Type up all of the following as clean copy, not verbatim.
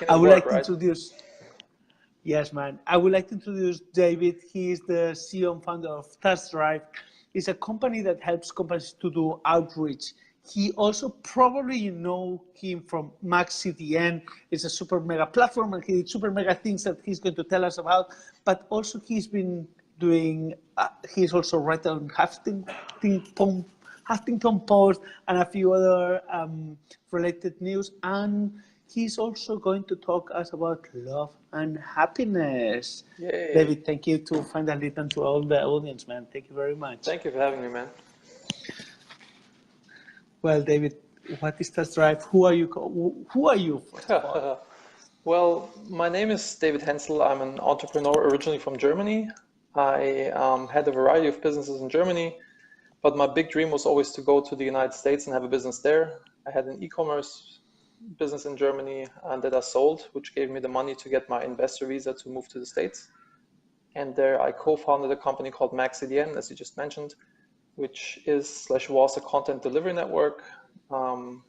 I would like to introduce, yes, man. I would like to introduce David. He is the CEO and founder of TaskDrive. It's a company that helps companies to do outreach. He also, probably you know him from MaxCDN. It's a super mega platform, and he did super mega things that he's going to tell us about. But also he's been doing, he's also written on Huffington Post and a few other related news. And he's also going to talk us about love and happiness. Yay. David, thank you to finally and to all the audience, man. Thank you very much. Thank you for having me, man. Well, David, what is TaskDrive? Who are you? Who are you, first of all? Well, my name is David Henzel. I'm an entrepreneur originally from Germany. I had a variety of businesses in Germany, but my big dream was always to go to the United States and have a business there. I had an e-commerce business in Germany that I sold, which gave me the money to get my investor visa to move to the States. And there I co-founded a company called MaxCDN, as you just mentioned, which was a content delivery network. And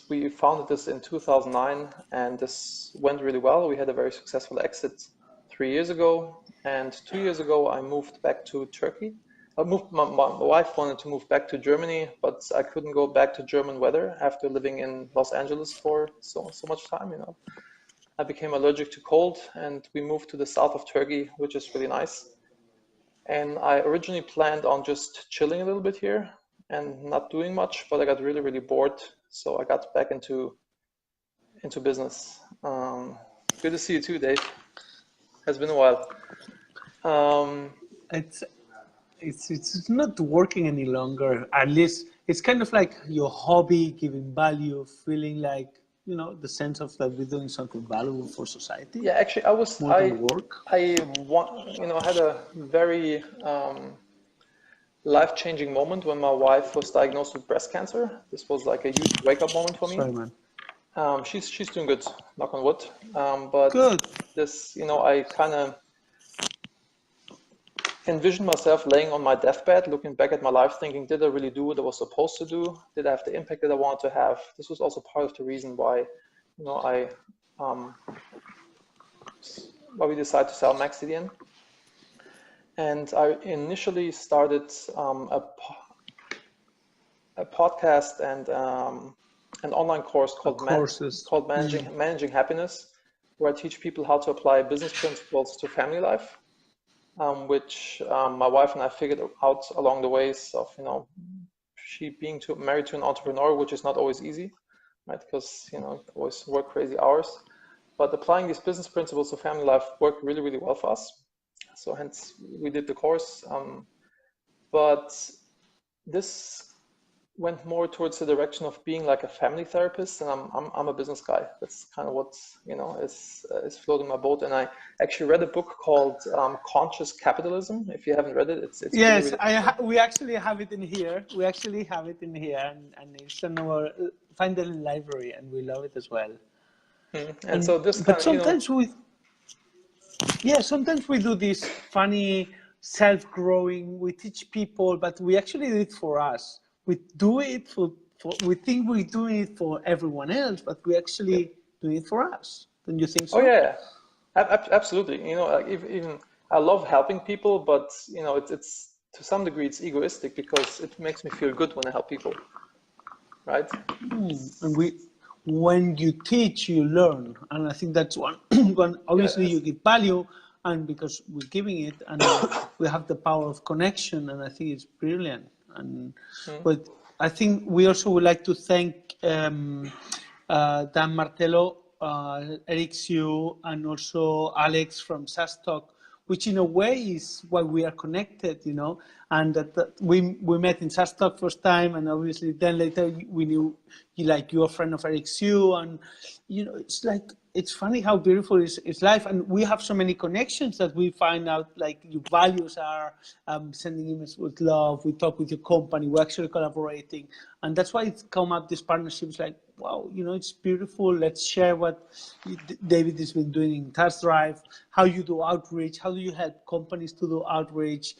we founded this in 2009, and this went really well. We had a very successful exit 3 years ago, and 2 years ago I moved back to Turkey. My wife wanted to move back to Germany, but I couldn't go back to German weather after living in Los Angeles for so much time, you know. I became allergic to cold, and we moved to the south of Turkey, which is really nice. And I originally planned on just chilling a little bit here and not doing much, but I got really, really bored. So I got back into business. Good to see you too, Dave. It's been a while. It's not working any longer. At least it's kind of like your hobby, giving value, feeling like, you know, the sense of that we're doing something valuable for society. Yeah, actually, I had a very life-changing moment when my wife was diagnosed with breast cancer. This was like a huge wake-up moment for me. Sorry, man. She's doing good, knock on wood. But good. This, you know, I kind of envisioned myself laying on my deathbed, looking back at my life, thinking, did I really do what I was supposed to do? Did I have the impact that I wanted to have? This was also part of the reason why, you know, why we decided to sell MaxCDN. And I initially started a podcast and an online course called Managing Happiness, where I teach people how to apply business principles to family life. Which my wife and I figured out along the ways of, you know, she being married to an entrepreneur, which is not always easy, right? Because, you know, always work crazy hours. But applying these business principles to family life worked really, really well for us. So hence we did the course. But this went more towards the direction of being like a family therapist, and I'm a business guy. That's kind of what, you know, is floating my boat. And I actually read a book called Conscious Capitalism. If you haven't read it, it's yes, really we actually have it in here. We actually have it in here, and it's in our find it in the library, and we love it as well. And so this, but sometimes sometimes we do this funny self-growing. We teach people, but we actually do it for us. We do it we think we're doing it for everyone else, but we actually do it for us. Don't you think so? Oh yeah, absolutely. You know, like even I love helping people, but you know, it's to some degree it's egoistic because it makes me feel good when I help people, right? And when you teach, you learn, and I think that's one. Obviously, you give value, and because we're giving it, and we have the power of connection, and I think it's brilliant. And but I think we also would like to thank Dan Martello, Eric Siu, and also Alex from SaaS Talk, which in a way is why we are connected, you know. And that we met in SaaS Talk first time, and obviously then later we knew you're a friend of Eric Siu, and you know, it's like, it's funny how beautiful is life, and we have so many connections that we find out, like, your values are sending emails with love, we talk with your company, we're actually collaborating, and that's why it's come up, this partnerships, like, wow, you know, it's beautiful. Let's share what David has been doing in TaskDrive, how you do outreach, how do you help companies to do outreach,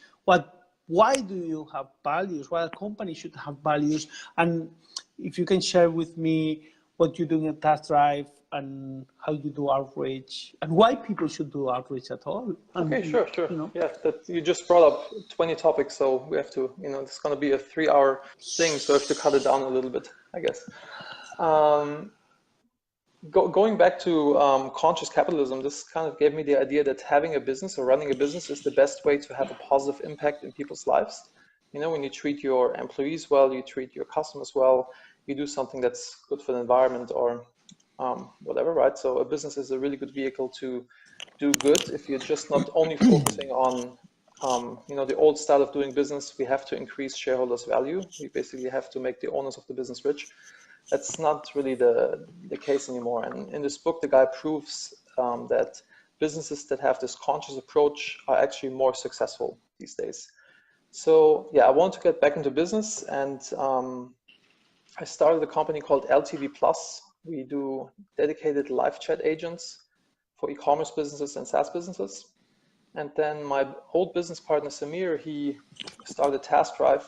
why do you have values, why a company should have values, and if you can share with me what you're doing at TaskDrive and how you do outreach and why people should do outreach at all. And, okay, sure. Yeah, that you just brought up 20 topics, so we have to, it's going to be a 3-hour thing, so we have to cut it down a little bit, I guess. Going back to conscious capitalism, this kind of gave me the idea that having a business or running a business is the best way to have a positive impact in people's lives. When you treat your employees well, you treat your customers well, you do something that's good for the environment or whatever, right? So a business is a really good vehicle to do good if you're just not only focusing on, the old style of doing business. We have to increase shareholders' value. We basically have to make the owners of the business rich. That's not really the case anymore. And in this book, the guy proves that businesses that have this conscious approach are actually more successful these days. So yeah, I want to get back into business, and I started a company called LTVplus. We do dedicated live chat agents for e-commerce businesses and SaaS businesses. And then my old business partner, Samir, he started TaskDrive,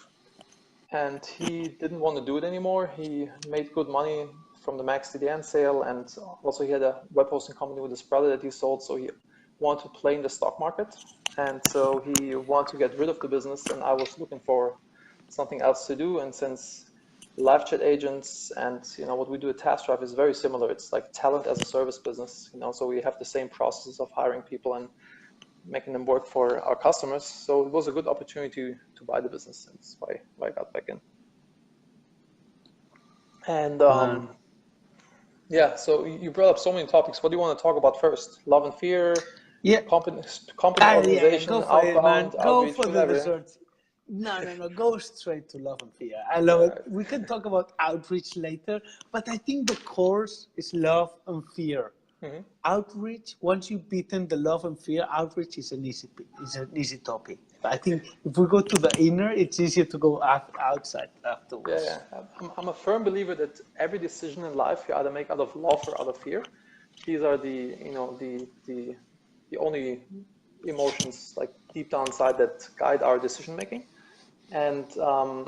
and he didn't want to do it anymore. He made good money from the Max CDN sale, and also he had a web hosting company with his brother that he sold, so he wanted to play in the stock market. And so he wanted to get rid of the business, and I was looking for something else to do. And since live chat agents and what we do at TaskDrive is very similar, it's like talent as a service business, so we have the same process of hiring people and making them work for our customers. So it was a good opportunity to buy the business. That's why I got back in. And yeah, so you brought up so many topics. What do you want to talk about first? Love and fear, company organization, outbound, outreach, whatever. Desserts. No, go straight to love and fear. I love it. We can talk about outreach later, but I think the course is love and fear. Mm-hmm. Outreach, once you've beaten the love and fear, outreach is an easy topic. I think if we go to the inner, it's easier to go outside afterwards. Yeah. I'm a firm believer that every decision in life you either make out of love or out of fear. These are the only emotions like deep down inside that guide our decision making. And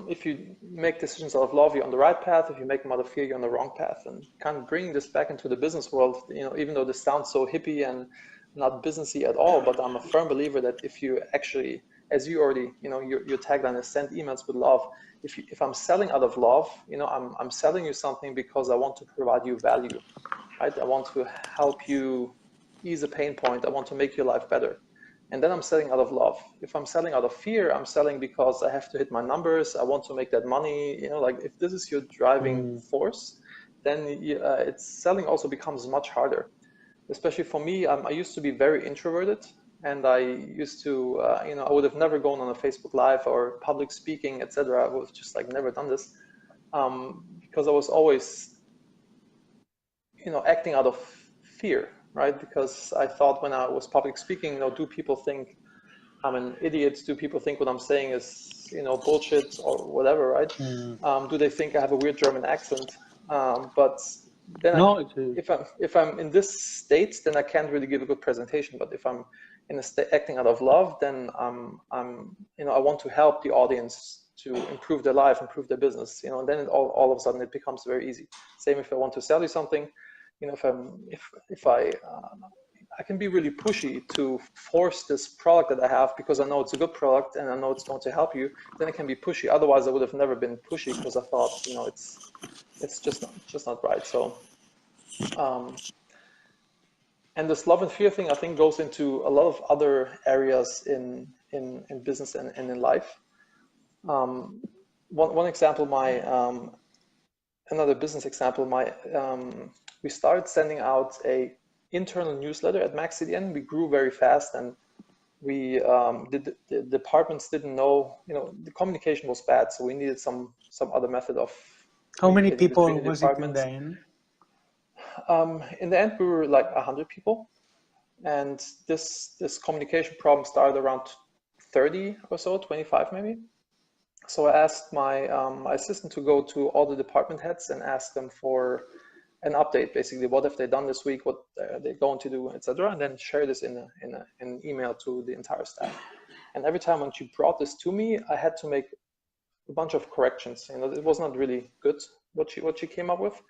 if you make decisions out of love, you're on the right path. If you make them out of fear, you're on the wrong path. And kind of bringing this back into the business world, even though this sounds so hippie and not businessy at all, but I'm a firm believer that if you actually, as you already, your tagline is send emails with love. If I'm selling out of love, I'm selling you something because I want to provide you value, right? I want to help you ease a pain point. I want to make your life better. And then I'm selling out of love. If I'm selling out of fear, I'm selling because I have to hit my numbers. I want to make that money. Like if this is your driving force, then it's selling also becomes much harder. Especially for me, I used to be very introverted, and I used to, I would have never gone on a Facebook Live or public speaking, etc. I would have just like never done this because I was always, acting out of fear. Right? Because I thought when I was public speaking, do people think I'm an idiot? Do people think what I'm saying is, bullshit or whatever, right? Do they think I have a weird German accent? But then if I'm in this state, then I can't really give a good presentation. But if I'm in a state acting out of love, then I want to help the audience to improve their life, improve their business, and then all of a sudden it becomes very easy. Same if I want to sell you something. If I can be really pushy to force this product that I have because I know it's a good product and I know it's going to help you, then it can be pushy. Otherwise, I would have never been pushy because I thought, it's just not right. So, and this love and fear thing, I think, goes into a lot of other areas in business and in life. One example, another business example, we started sending out a internal newsletter at Max CDN. We grew very fast, and the departments didn't know, the communication was bad, so we needed some other method of. How many people was it in the end? In the end, we were like 100 people, and this communication problem started around 30 or so, 25 maybe. So I asked my assistant to go to all the department heads and ask them for an update, basically, what have they done this week, what are they going to do, etc., and then share this in an email to the entire staff. And every time when she brought this to me, I had to make a bunch of corrections. It was not really good what she came up with.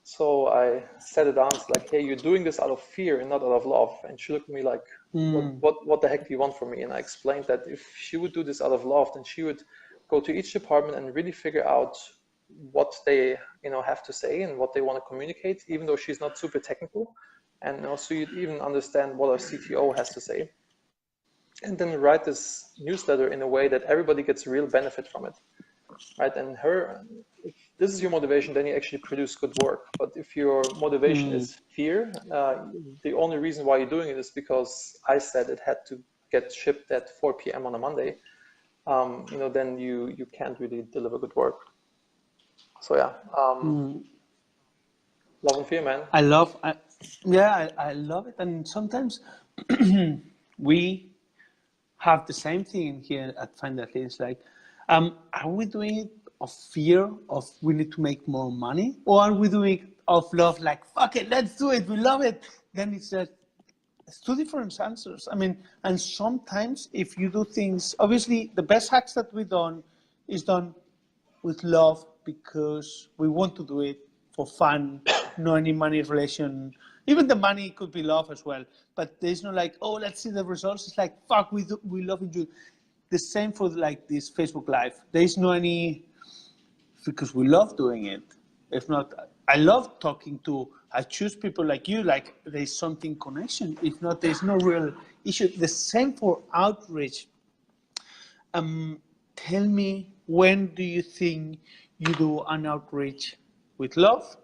So I sat it down. It's like, hey, you're doing this out of fear and not out of love. And she looked at me like, what the heck do you want from me? And I explained that if she would do this out of love, then she would go to each department and really figure out what they, have to say and what they want to communicate, even though she's not super technical. And also you'd even understand what our CTO has to say. And then write this newsletter in a way that everybody gets real benefit from it. Right, and if this is your motivation, then you actually produce good work. But if your motivation is fear, the only reason why you're doing it is because I said it had to get shipped at 4 p.m. on a Monday. Then you can't really deliver good work. So yeah, love and fear, man. I love it, and sometimes we have the same thing here at Finally. It's like, are we doing it of fear of we need to make more money, or are we doing it of love, like, fuck it, let's do it, we love it? Then it's two different answers. I mean, and sometimes if you do things, obviously the best hacks that we've done is done with love because we want to do it for fun, no any money relation. Even the money could be love as well, but there's no like, oh, let's see the results. It's like, fuck, we love you. The same for like this Facebook Live. There's no any, because we love doing it. If not, I love talking to, I choose people like you, like there's something connection. If not, there's no real issue. The same for outreach. Tell me, when do you think you do an outreach with love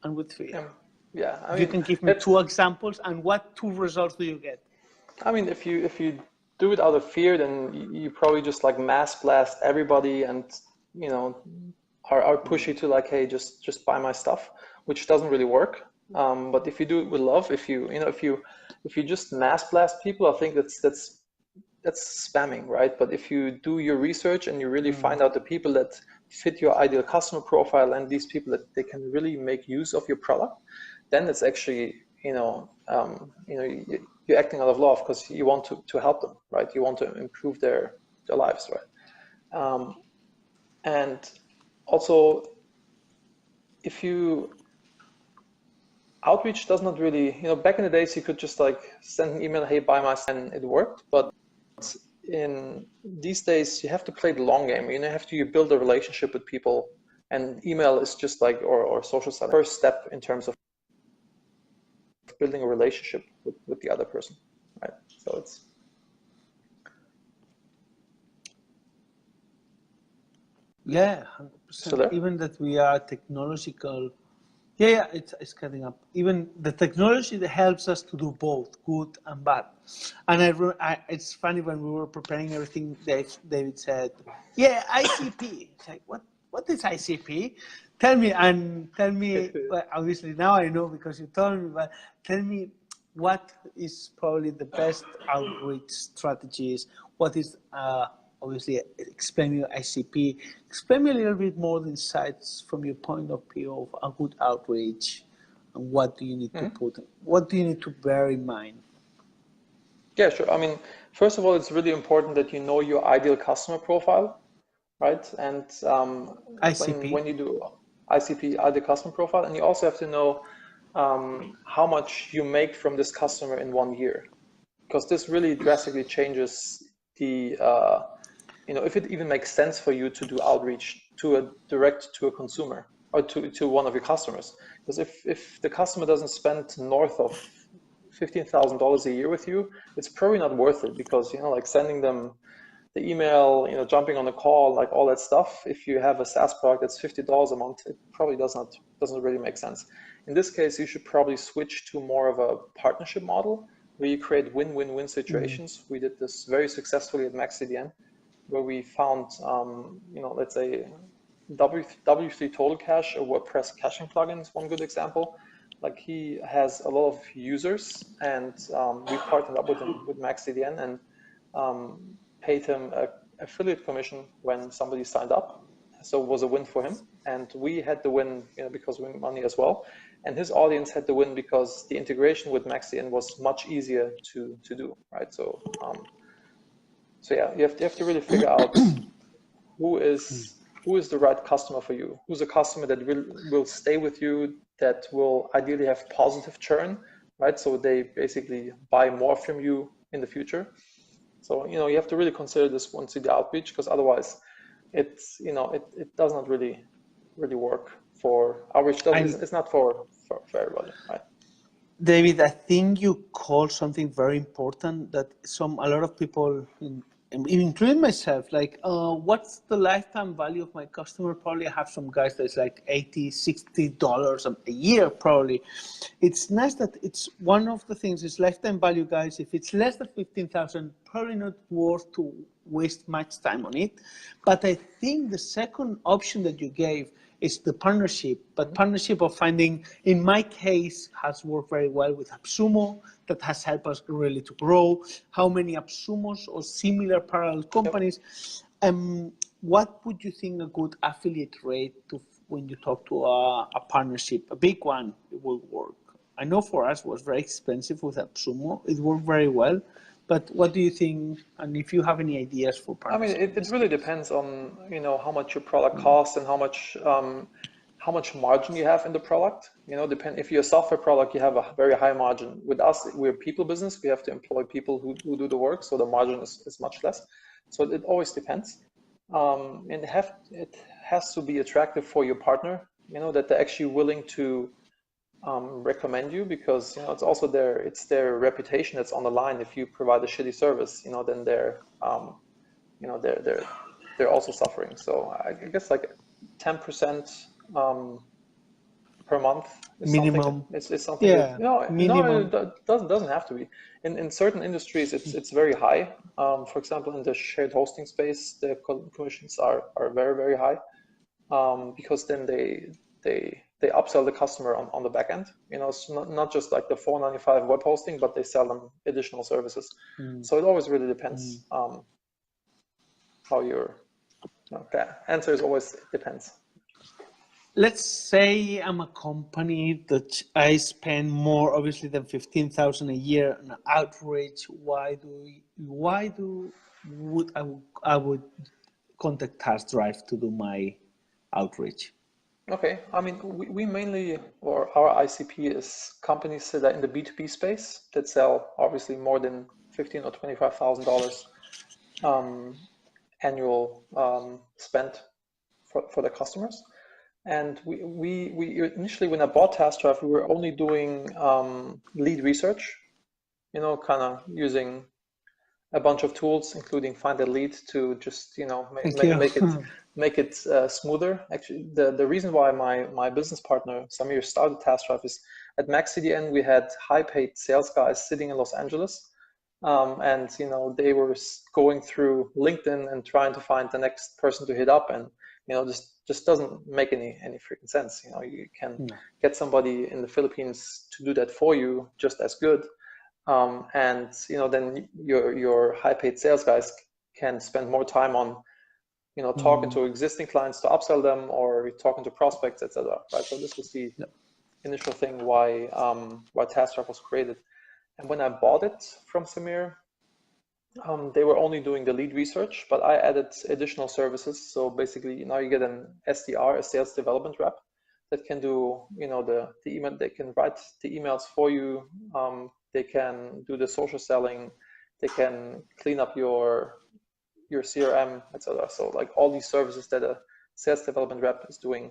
and with fear? Yeah, I mean, you can give me 2 examples, and what 2 results do you get? I mean, if you do it out of fear, then you probably just like mass blast everybody, and are pushy to like, hey, just buy my stuff, which doesn't really work. But if you do it with love, if you just mass blast people, I think that's spamming, right? But if you do your research and you really find out the people that fit your ideal customer profile and these people that they can really make use of your product, then it's actually you're acting out of love because you want to help them, right? You want to improve their lives, right? And also, if you outreach does not really, back in the days you could just like send an email, hey, buy my stuff, and it worked. But in these days you have to play the long game. You have to build a relationship with people, and email is just like, or social side, first step in terms of building a relationship with the other person, right? So it's yeah, 100%. Even that we are technological. Yeah, it's cutting up. Even the technology that helps us to do both good and bad. And it's funny, when we were preparing everything, David said, yeah, ICP. It's like, what is ICP? Tell me, well, obviously now I know because you told me, but tell me, what is probably the best outreach strategies? What is, obviously, explain your ICP. Explain me a little bit more the insights from your point of view of a good outreach, and what do you need to what do you need to bear in mind? Yeah, sure. I mean, first of all, it's really important that you know your ideal customer profile, right? And ICP. When you do ICP, ideal customer profile, and you also have to know how much you make from this customer in 1 year, because this really drastically changes the if it even makes sense for you to do outreach direct to a consumer or to one of your customers. Because if the customer doesn't spend north of $15,000 a year with you, it's probably not worth it, because like sending them the email, jumping on a call, like all that stuff. If you have a SaaS product that's $50 a month, it probably doesn't really make sense. In this case, you should probably switch to more of a partnership model where you create win-win-win situations. We did this very successfully at MaxCDN, where we found, let's say W3 Total Cache, a WordPress caching plugin is one good example. Like, he has a lot of users, and we partnered up with him with MaxCDN and paid him an affiliate commission when somebody signed up. So it was a win for him, and we had the win, because we made money as well. And his audience had the win because the integration with MaxCDN was much easier to do, right? So yeah, you have to really figure out who is the right customer for you. Who's a customer that will stay with you, that will ideally have positive churn, right? So they basically buy more from you in the future. So, you know, you have to really consider this once you do the outreach, because otherwise it's, you know, it does not really work for outreach. It's not for everybody, right? David, I think you called something very important that a lot of people, including myself, like, what's the lifetime value of my customer? Probably I have some guys that's like $80, $60 a year, probably. It's nice that it's one of the things is lifetime value, guys. If it's less than 15,000, probably not worth to waste much time on it. But I think the second option that you gave is the partnership, but partnership of finding, in my case, has worked very well with AppSumo, that has helped us really to grow. How many AppSumos or similar parallel companies? What would you think a good affiliate rate when you talk to a partnership, a big one, it will work? I know for us it was very expensive with AppSumo. It worked very well. But what do you think, and if you have any ideas for partnership? I mean, it really depends on, you know, how much your product costs and how much margin you have in the product. You know, if you're a software product, you have a very high margin. With us, we're a people business. We have to employ people who do the work, so the margin is much less. So it always depends. And it has to be attractive for your partner, you know, that they're actually willing to recommend you, because, you know, it's also their reputation that's on the line. If you provide a shitty service, you know, then they're also suffering. So I guess like 10% per month is minimum. Something. Yeah, minimum. No, it doesn't have to be. In certain industries, it's very high. For example, in the shared hosting space, the commissions are very, very high, because then they upsell the customer on the back end. You know, it's not just like the $4.95 web hosting, but they sell them additional services. So it always really depends how the answer is always depends. Let's say I'm a company that I spend more obviously than 15,000 a year on outreach. I would contact TaskDrive to do my outreach? Okay, I mean, we mainly, or our ICP is companies that are in the B2B space that sell obviously more than $15,000 or $25,000 annual spent for the customers. And we initially, when I bought TaskDrive, we were only doing lead research, you know, kind of using a bunch of tools, including Find a Lead, to just, you know, make it smoother. Actually, the reason why my business partner Samir started TaskDrive is at Max CDN we had high-paid sales guys sitting in Los Angeles, and, you know, they were going through LinkedIn and trying to find the next person to hit up, and, you know, just doesn't make any freaking sense. You know, you can get somebody in the Philippines to do that for you just as good. And, you know, then your high-paid sales guys can spend more time on, you know, talking to existing clients to upsell them, or talking to prospects, etc. Right. So this was the initial thing why TaskDrive was created. And when I bought it from Samir, they were only doing the lead research, but I added additional services. So basically, now you get an SDR, a sales development rep, that can do, you know, the email. They can write the emails for you. They can do the social selling. They can clean up your CRM, etc. So like all these services that a sales development rep is doing,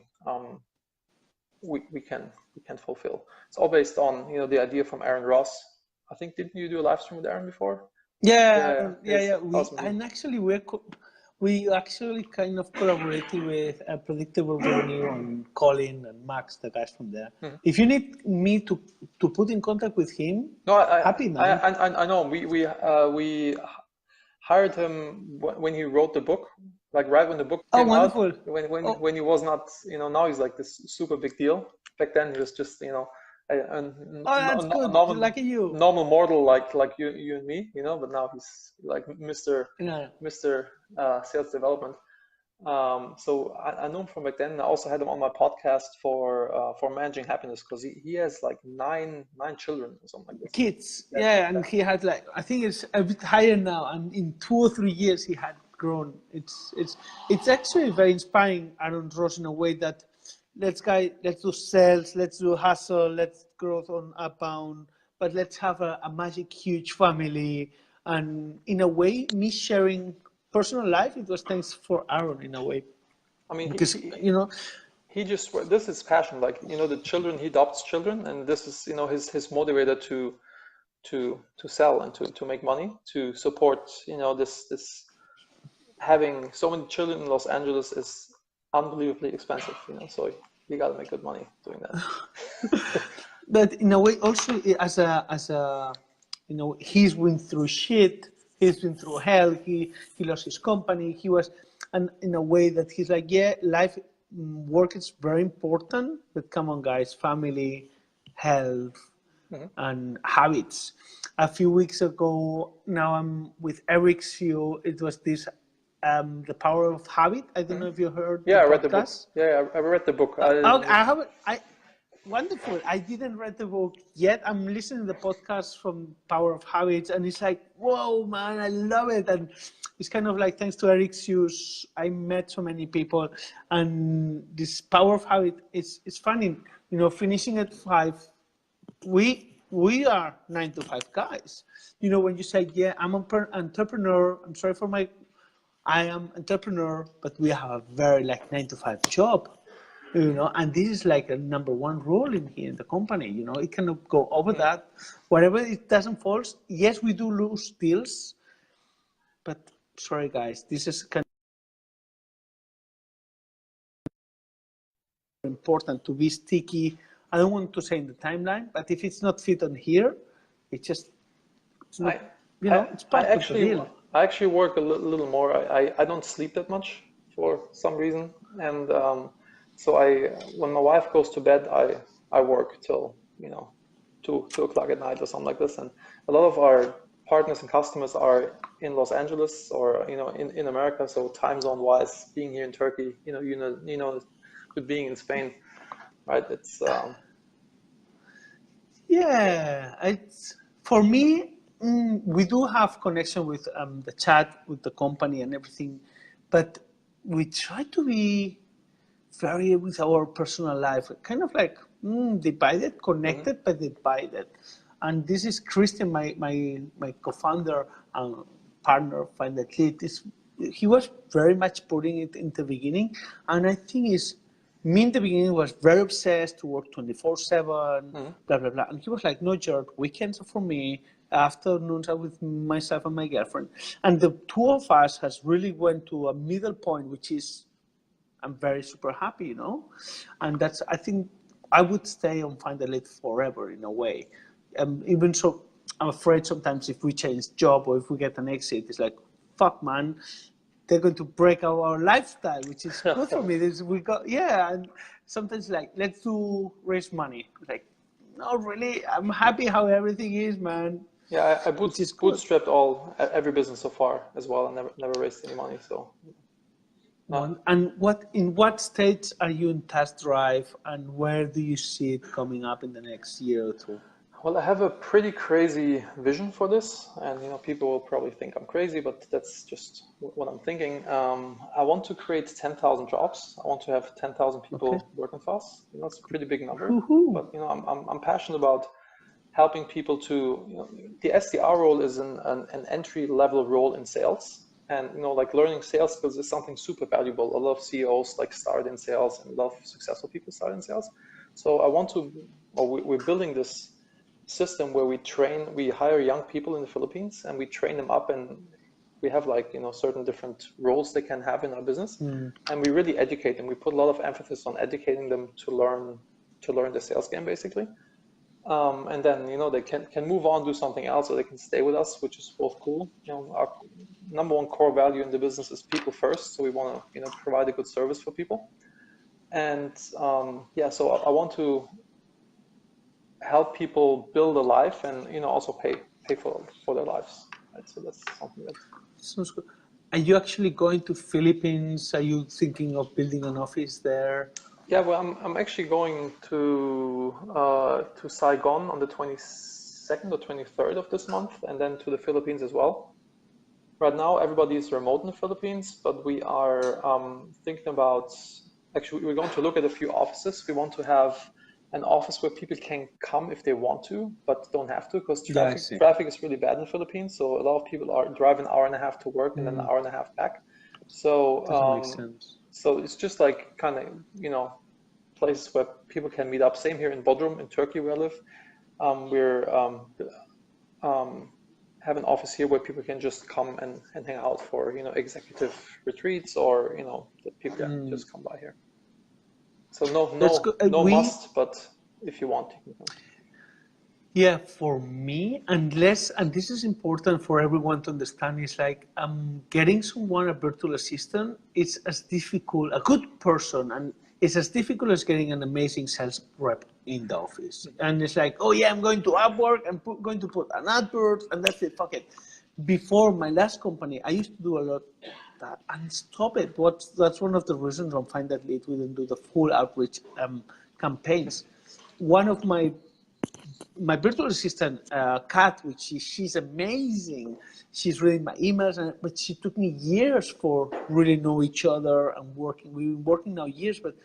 we can fulfill. It's all based on, you know, the idea from Aaron Ross. I think, didn't you do a live stream with Aaron before? Yeah. Awesome. And actually we actually kind of collaborated with a Predictable Revenue on Colin and Max, the guys from there. If you need me to put in contact with him, happy man. I know. We hired him when he wrote the book, like right when the book came out. When he was not, you know, now he's like this super big deal. Back then he was just, you know, normal mortal like you and me, you know, but now he's like Mr. Sales Development. So I know him from back then. I also had him on my podcast for managing happiness, because he has like nine children or something like this. Kids, and he had like, I think it's a bit higher now, and in 2 or 3 years he had grown. It's actually very inspiring, Aaron Ross, in a way that let's do sales, let's do hustle, let's growth on outbound, but let's have a magic huge family. And in a way, me sharing personal life, it was thanks for Aaron in a way. I mean, because he just, this is passion, like, the children, he adopts children, and this is, his motivator to sell and to make money, to support, this having so many children in Los Angeles is unbelievably expensive, so you got to make good money doing that. But in a way, also as a he's went through shit. He's been through hell. He lost his company. He was, and in a way that he's like, yeah, life, work is very important, but come on, guys, family, health, and habits. A few weeks ago, now I'm with Eric CEO. It was this. The Power of Habit. I don't know if you heard. Yeah, I read the book. Yeah, I read the book. I haven't. Wonderful. I didn't read the book yet. I'm listening to the podcast from Power of Habits, and it's like, whoa, man, I love it. And it's kind of like, thanks to Eric's use, I met so many people, and this Power of Habit is funny. Finishing at 5, we are 9 to 5 guys. When you say, yeah, I'm an entrepreneur. I'm sorry for I am entrepreneur, but we have a very 9 to 5 job. And this is like a number one role in here in the company. It cannot go over that. Whatever it doesn't fall, yes, we do lose deals, but sorry, guys, this is kind of important to be sticky. I don't want to say in the timeline, but if it's not fit on here, it's not, it's part of the deal. I actually work a little more. I don't sleep that much for some reason, and so when my wife goes to bed, I work till 2 o'clock at night or something like this. And a lot of our partners and customers are in Los Angeles or in America. So time zone wise, being here in Turkey, with being in Spain, right? It's yeah. It's for me. We do have connection with the chat with the company and everything, but we try to be very with our personal life, kind of like divided, connected, but divided. And this is Christian, my co-founder and partner, Find That Lead. He was very much putting it in the beginning, and I think me in the beginning was very obsessed to work 24/7, blah blah blah. And he was like, "No, Jared, weekends are for me. Afternoons are with myself and my girlfriend." And the two of us has really went to a middle point, which is I'm very super happy, and that's, I think I would stay on Find the Lead forever in a way. Even so, I'm afraid sometimes if we change job or if we get an exit, it's like, fuck, man, they're going to break our lifestyle, which is good for me. And sometimes like, let's raise money. Like, no, really, I'm happy how everything is, man. Yeah, I bootstrapped every business so far as well, and never raised any money. So. And in what stage are you in TaskDrive, and where do you see it coming up in the next year or two? Well, I have a pretty crazy vision for this, and people will probably think I'm crazy, but that's just what I'm thinking. I want to create 10,000 jobs. I want to have 10,000 people working for us. It's a pretty big number, but I'm passionate about helping people to. The SDR role is an entry-level role in sales. And like learning sales skills is something super valuable. A lot of CEOs start in sales, and a lot of successful people start in sales. So we're building this system where we hire young people in the Philippines, and we train them up, and we have certain different roles they can have in our business, and we really educate them. We put a lot of emphasis on educating them to learn the sales game basically. And then they can move on, do something else, or they can stay with us, which is both cool. Our number one core value in the business is people first, so we want to provide a good service for people. And so I want to help people build a life, and also pay for their lives. Right? So that's something that sounds good. Are you actually going to Philippines? Are you thinking of building an office there? Yeah, well, I'm actually going to Saigon on the 22nd or 23rd of this month, and then to the Philippines as well. Right now, everybody is remote in the Philippines, but we are thinking about actually, we're going to look at a few offices. We want to have an office where people can come if they want to, but don't have to, because traffic is really bad in the Philippines. So a lot of people are driving an hour and a half to work and then an hour and a half back. So makes sense. So it's just like kind of, you know, places where people can meet up. Same here in Bodrum, in Turkey, where I live. Have an office here where people can just come and hang out for, you know, executive retreats, or, you know, that people just come by here. So no must, but if you want, you can come. Yeah, for me, and this is important for everyone to understand, is like getting someone, a virtual assistant, is as difficult, a good person, and it's as difficult as getting an amazing sales rep in the office. And it's like, oh yeah, I'm going to Upwork, I'm going to put an advert, and that's it, fuck it. Before my last company, I used to do a lot of that, and stop it. That's one of the reasons I'm finding that late we didn't do the full outreach campaigns. One of my virtual assistant, Kat, which she's amazing. She's reading my emails, but she took me years for really know each other and working. We've been working now years, but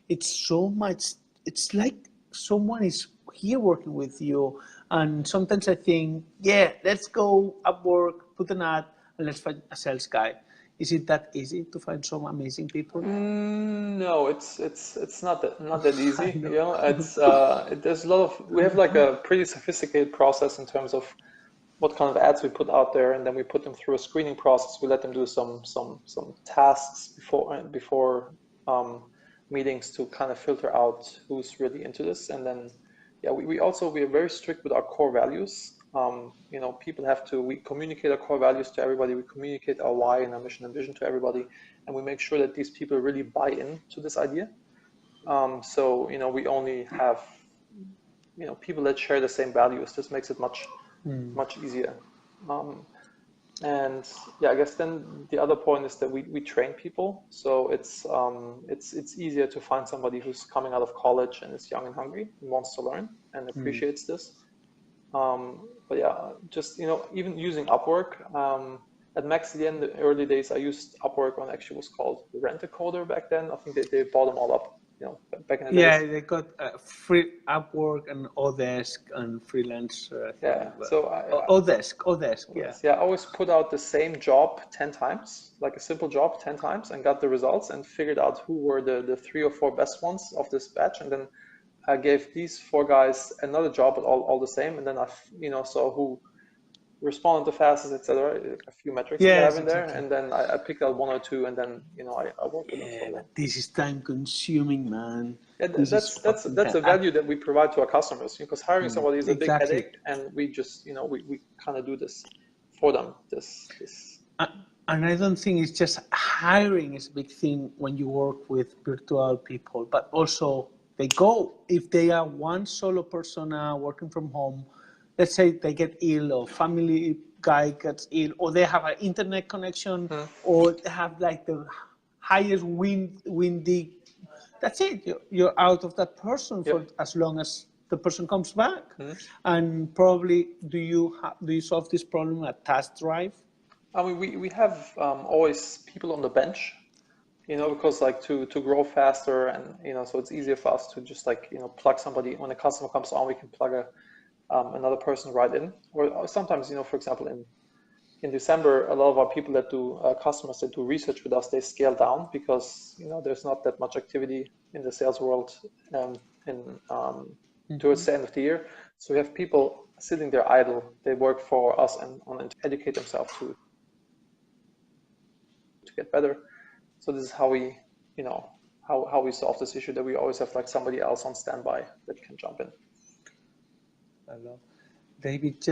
it's so much. It's like someone is here working with you. And sometimes I think, yeah, let's go Upwork, put an ad, and let's find a sales guy. Is it that easy to find some amazing people? No, it's not that easy. You know, it's there's a lot of, we have like a pretty sophisticated process in terms of what kind of ads we put out there, and then we put them through a screening process. We let them do some tasks before meetings to kind of filter out who's really into this. And then we are very strict with our core values. You know, people have to, we communicate our core values to everybody, we communicate our why and our mission and vision to everybody, and we make sure that these people really buy in to this idea. So, you know, we only have, you know, people that share the same values. This makes it much easier. And I guess then the other point is that we train people. So it's easier to find somebody who's coming out of college and is young and hungry and wants to learn and appreciates this. But just, you know, even using Upwork, at MaxDN in the early days, I used Upwork on, actually was called Rent-A-Coder back then. I think they bought them all up, you know, back in the days. Yeah, they got free Upwork and Odesk and Freelancer. Odesk. Yeah, I always put out the same job 10 times, like a simple job 10 times, and got the results and figured out who were the 3 or 4 best ones of this batch, and then I gave these 4 guys another job, but all the same, and then I, you know, saw who responded the fastest, etc. A few metrics I have in there, and then I picked out 1 or 2, and then, you know, I work with them. Yeah, this is time consuming, man. Yeah, that's a value that we provide to our customers, because hiring somebody is a big headache, and we just, you know, we kind of do this for them. And I don't think it's just hiring is a big thing when you work with virtual people, but also they go, if they are one solo persona working from home, let's say they get ill, or family guy gets ill, or they have an internet connection, or they have like the highest windy, that's it. You're out of that person for as long as the person comes back. And probably, do you solve this problem at TaskDrive? I mean, we have always people on the bench, you know, because like to grow faster, and, you know, so it's easier for us to just, like, you know, plug somebody when a customer comes on, we can plug another person right in. Or sometimes, you know, for example, in December, a lot of our people that do customers that do research with us, they scale down because, you know, there's not that much activity in the sales world towards the end of the year. So we have people sitting there idle. They work for us and educate themselves to get better. So this is how we, you know, how we solve this issue, that we always have like somebody else on standby that can jump in. Hello. David,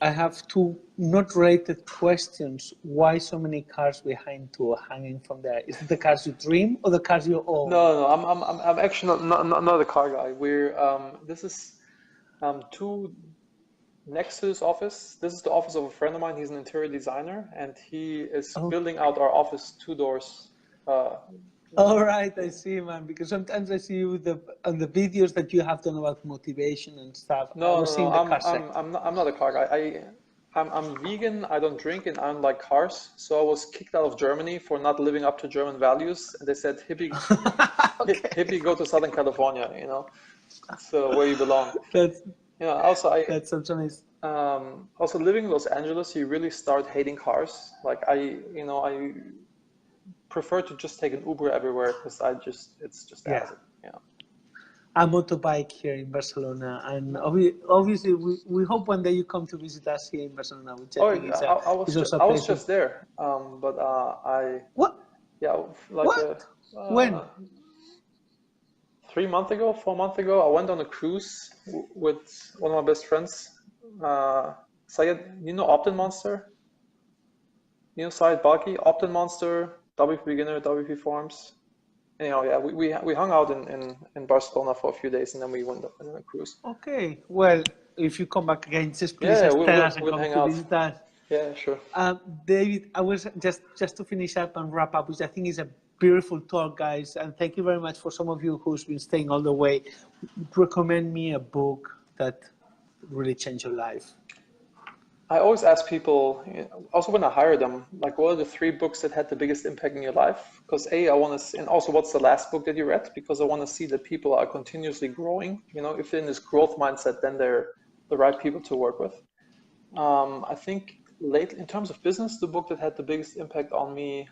I have 2 not related questions. Why so many cars behind you hanging from there? Is it the cars you dream or the cars you own? No, I'm actually not a car guy. We're this is 2 next to this office. This is the office of a friend of mine. He's an interior designer, and he is building out our office 2 doors. All right, I see, man. Because sometimes I see you on the videos that you have done about motivation and stuff. I'm not a car guy. I'm vegan, I don't drink, and I don't like cars. So I was kicked out of Germany for not living up to German values. And they said, hippie, okay. Hippie, go to Southern California, you know, so where you belong. That's, you know, also that's sometimes. Also living in Los Angeles, you really start hating cars. Like I prefer to just take an Uber everywhere because it's just acid. Yeah. A motorbike here in Barcelona, and obviously we hope one day you come to visit us here in Barcelona, which I think is I was just there, but what? Yeah, like what? When? 4 months ago, I went on a cruise with one of my best friends. Syed, you know Optin Monster? You know Syed Baki, Optin Monster, WP Beginner, WP Forums. Anyhow, yeah, we hung out in Barcelona for a few days, and then we went on a cruise. Okay, well, if you come back again, just please tell us and come to visit us. Yeah, sure. David, I was just to finish up and wrap up, which I think is a beautiful talk, guys, and thank you very much for some of you who's been staying all the way. Recommend me a book that really changed your life. I always ask people, also when I hire them, like, what are the 3 books that had the biggest impact in your life? Because I want to, and also what's the last book that you read? Because I want to see that people are continuously growing. You know, if they're in this growth mindset, then they're the right people to work with. I think in terms of business, the book that had the biggest impact on me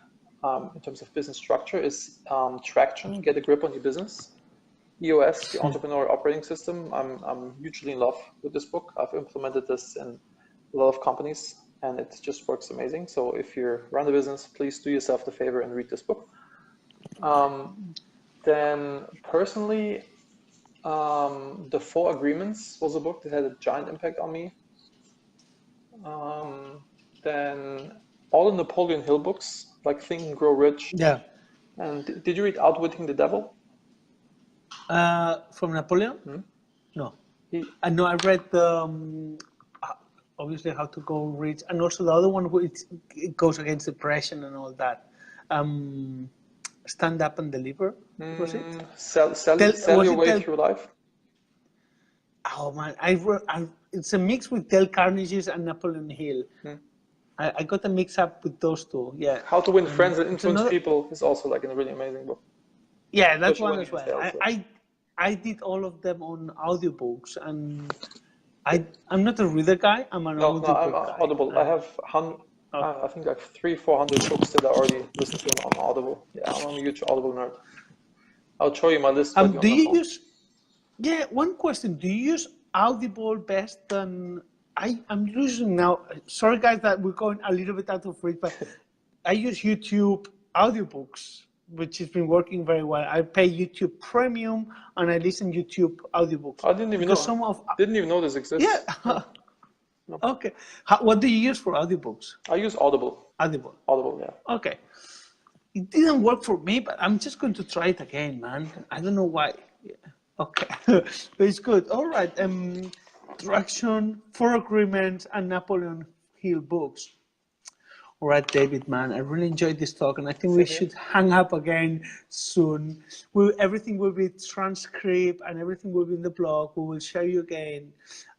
in terms of business structure is Traction, Get a Grip on Your Business. EOS, the Entrepreneur Operating System. I'm hugely in love with this book. I've implemented this in a lot of companies, and it just works amazing. So if you run a business, please do yourself the favor and read this book. Then personally, The 4 Agreements was a book that had a giant impact on me. Then all the Napoleon Hill books, like Think and Grow Rich. Yeah. And did you read Outwitting the Devil? From Napoleon? Mm-hmm. No. No, I read obviously How to Go Rich, and also the other one where it goes against depression and all that. Stand Up and Deliver, was it? Sell Your Way Through Life. Oh man, it's a mix with Dale Carnegie's and Napoleon Hill. I got a mix up with those two. Yeah. How to Win Friends and Influence People is also like a really amazing book. Yeah, that's one as well. I did all of them on audiobooks, and I'm not a reader guy. I'm an audiobook guy. Audible. I have I think like 300-400 books that I already listened to on Audible. Yeah, I'm a huge Audible nerd. I'll show you my list. Do you use? Yeah, one question. Do you use Audible best than? I'm using now. Sorry, guys, that we're going a little bit out of reach, but I use YouTube audiobooks, which has been working very well. I pay YouTube Premium and I listen to YouTube audiobooks. I didn't even know. Didn't even know this exists. Yeah. No. Okay. What do you use for audiobooks? I use Audible. Audible, yeah. Okay. It didn't work for me, but I'm just going to try it again, man. I don't know why. Yeah. Okay. But it's good. All right. Traction, 4 Agreements, and Napoleon Hill books. All right, David, man, I really enjoyed this talk, and I think we should hang up again soon. Everything will be transcribed, and everything will be in the blog. We will share you again.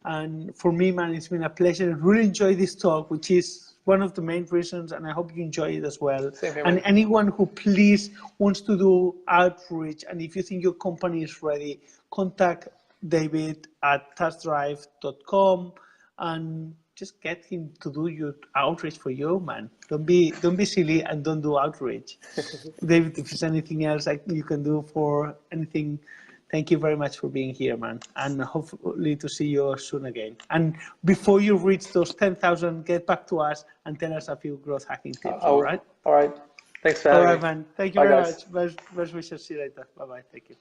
And for me, man, it's been a pleasure. I really enjoyed this talk, which is one of the main reasons, and I hope you enjoy it as well. And anyone who please wants to do outreach, and if you think your company is ready, contact David at TaskDrive.com and just get him to do your outreach for you, man. Don't be silly and don't do outreach. David, if there's anything else you can do for anything, thank you very much for being here, man. And hopefully to see you soon again. And before you reach those 10,000, get back to us and tell us a few growth hacking tips, all right? All right. Thanks for having me. All right, man. Thank you very much. Best wishes. See you later. Bye-bye. Thank you.